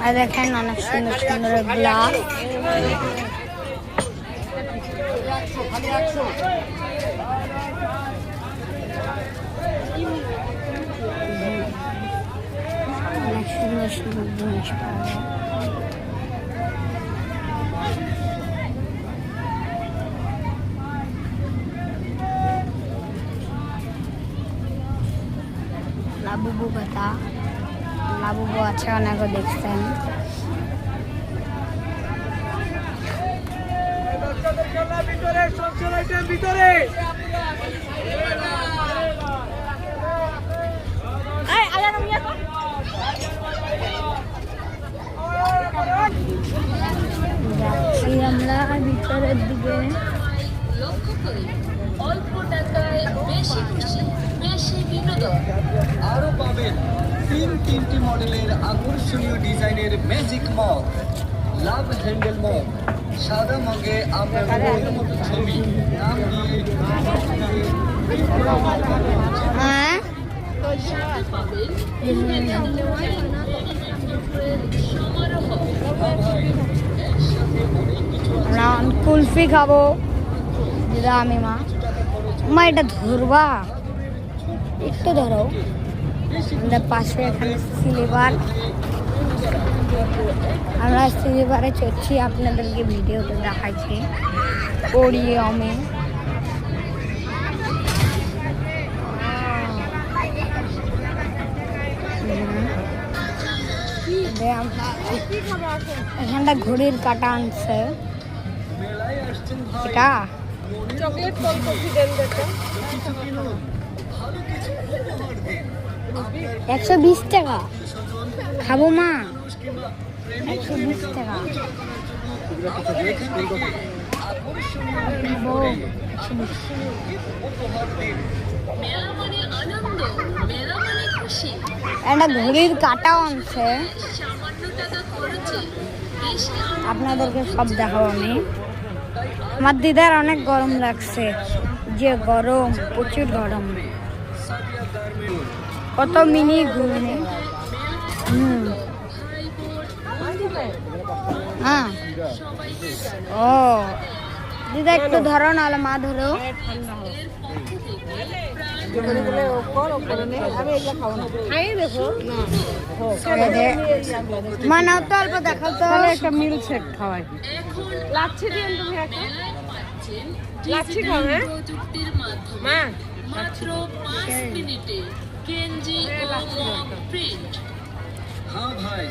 আর দেখেন অনেক সুন্দর সুন্দর গ্লাস। অনেক সুন্দর সুন্দর জিনিস পাওয়া যায়। লাবুবু পাতা, লাবুবু আছে অনেকে দেখছেন। যাচ্ছি আমরা ভিতরের দিকে। লক্ষ্য করি অল্প টাকায় বেশি খুশি, বেশি বিনোদন। আরো পাবেন তিনটি মডেলের আকর্ষণীয় ডিজাইনের magic mug, love handle mug. সাদা মগে আপনার মনের মতো ছবি, নাম দিয়ে হ্যাঁ সাথে পাবেন সমারোহ। আমরা কুলফি খাবো। দিদা আমি মা এটা ধরবা, একটু ধরো। আমাদের পাশে এখানে স্লিপার, আমরা স্লিপারে চড়ছি, আপনাদেরকে ভিডিওতে দেখাচ্ছি। ওরিয়মে এখানটা ঘড়ির কাটা আনছে। এটা চকলেট কোল্ড কফি দেন দেখো। 120 টাকা খাবো মা, 120 টাকা মেলা মানে আনন্দ, মেলা মানে খুশি। একটা ঘড়ির কাটাও আনছে, সামান্য টাকা খরচে বেশি আপনাদেরকে সব দেখাবো আমি। আমার দিদার অনেক গরম লাগছে, যে গরম, প্রচুর গরম। কত মিনি ঘুরনে। হ্যাঁ ও দিদা একটু ধরো, নাহলে মা ধরো। মা নাও তো, অল্প দেখাও তো। একটা মিল শেক খাওয়াই। লাচ্ছি দিন তুমি একটা। লাচ্ছি খাও হ্যাঁ প্রযুক্তির মাধ্যমে মা। মাত্র 5 মিনিটে কেঞ্জি ও মগ প্রিন্ট। हाँ भाई